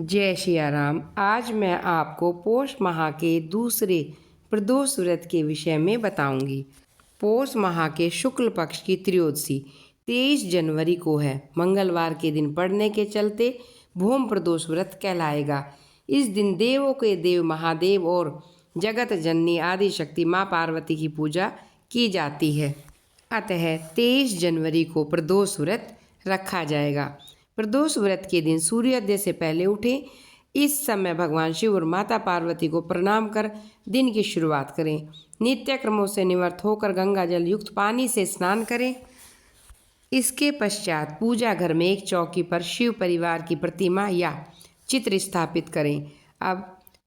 जय सिया राम। आज मैं आपको पौष माह के दूसरे प्रदोष व्रत के विषय में बताऊंगी। पौष माह के शुक्ल पक्ष की त्रयोदशी 23 जनवरी को है। मंगलवार के दिन पड़ने के चलते भूम प्रदोष व्रत कहलाएगा। इस दिन देवों के देव महादेव और जगत जननी आदि शक्ति माँ पार्वती की पूजा की जाती है। अतः 23 जनवरी को प्रदोष व्रत रखा जाएगा। प्रदोष व्रत के दिन सूर्योदय से पहले उठें। इस समय भगवान शिव और माता पार्वती को प्रणाम कर दिन की शुरुआत करें। नित्य क्रमों से निवृत्त होकर गंगा जल युक्त पानी से स्नान करें। इसके पश्चात पूजा घर में एक चौकी पर शिव परिवार की प्रतिमा या चित्र स्थापित करें। अब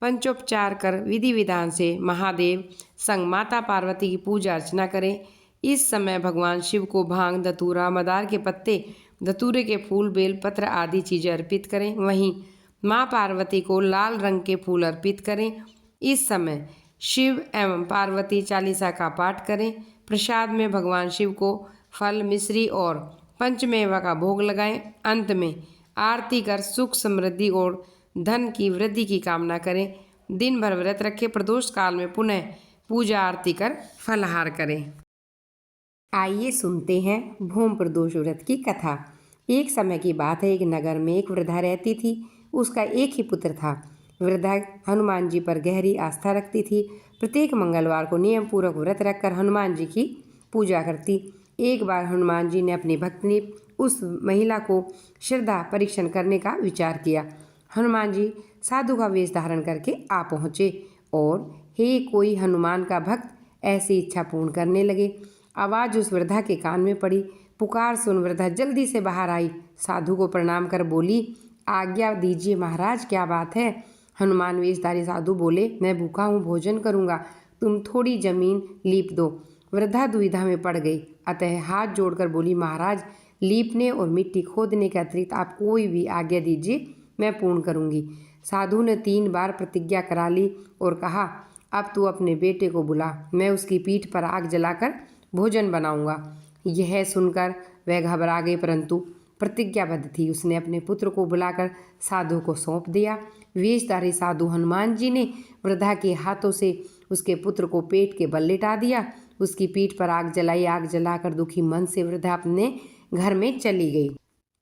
पंचोपचार कर विधि विधान से महादेव संग माता पार्वती की पूजा अर्चना करें। इस समय भगवान शिव को भांग, धतूरा, मदार के पत्ते, धतूरे के फूल, बेलपत्र आदि चीज़ें अर्पित करें। वहीं माँ पार्वती को लाल रंग के फूल अर्पित करें। इस समय शिव एवं पार्वती चालीसा का पाठ करें। प्रसाद में भगवान शिव को फल, मिश्री और पंचमेवा का भोग लगाएं। अंत में आरती कर सुख, समृद्धि और धन की वृद्धि की कामना करें। दिन भर व्रत रखें। प्रदोष काल में पुनः पूजा आरती कर फलाहार करें। आइए सुनते हैं भूम प्रदोष व्रत की कथा। एक समय की बात है, एक नगर में एक वृद्धा रहती थी। उसका एक ही पुत्र था। वृद्धा हनुमान जी पर गहरी आस्था रखती थी। प्रत्येक मंगलवार को नियम पूर्वक व्रत रखकर हनुमान जी की पूजा करती। एक बार हनुमान जी ने अपनी भक्ति ने उस महिला को श्रद्धा परीक्षण करने का विचार किया। हनुमान जी साधु का वेश धारण करके आ पहुँचे और हे कोई हनुमान का भक्त ऐसी इच्छा पूर्ण करने लगे। आवाज़ उस वृद्धा के कान में पड़ी। पुकार सुन वृद्धा जल्दी से बाहर आई। साधु को प्रणाम कर बोली, आज्ञा दीजिए महाराज, क्या बात है? हनुमान वेशधारी साधु बोले, मैं भूखा हूँ, भोजन करूँगा, तुम थोड़ी जमीन लीप दो। वृद्धा दुविधा में पड़ गई, अतः हाथ जोड़कर बोली, महाराज, लीपने और मिट्टी खोदने के अतिरिक्त आप कोई भी आज्ञा दीजिए, मैं पूर्ण करूँगी। साधु ने 3 बार प्रतिज्ञा करा ली और कहा, अब तू अपने बेटे को बुला, मैं उसकी पीठ पर आग जलाकर भोजन बनाऊंगा। यह सुनकर वह घबरा गई, परंतु प्रतिज्ञाबद्ध थी। उसने अपने पुत्र को बुलाकर साधु को सौंप दिया। वेशधारी साधु हनुमान जी ने वृद्धा के हाथों से उसके पुत्र को पेट के बल लिटा दिया। उसकी पीठ पर आग जलाई। आग जलाकर दुखी मन से वृद्धा अपने घर में चली गई।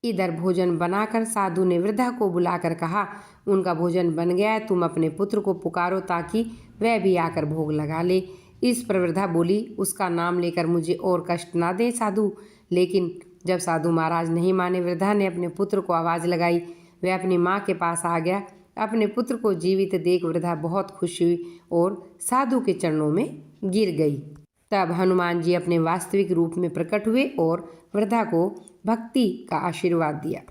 इधर भोजन बनाकर साधु ने वृद्धा को बुलाकर कहा, उनका भोजन बन गया है, तुम अपने पुत्र को पुकारो ताकि वह भी आकर भोग लगा ले। इस पर वृद्धा बोली, उसका नाम लेकर मुझे और कष्ट ना दे साधु। लेकिन जब साधु महाराज नहीं माने, वृद्धा ने अपने पुत्र को आवाज़ लगाई। वह अपनी माँ के पास आ गया। अपने पुत्र को जीवित देख वृद्धा बहुत खुश हुई और साधु के चरणों में गिर गई। तब हनुमान जी अपने वास्तविक रूप में प्रकट हुए और वृद्धा को भक्ति का आशीर्वाद दिया।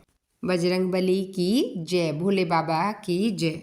बजरंगबली की जय। भोले बाबा की जय।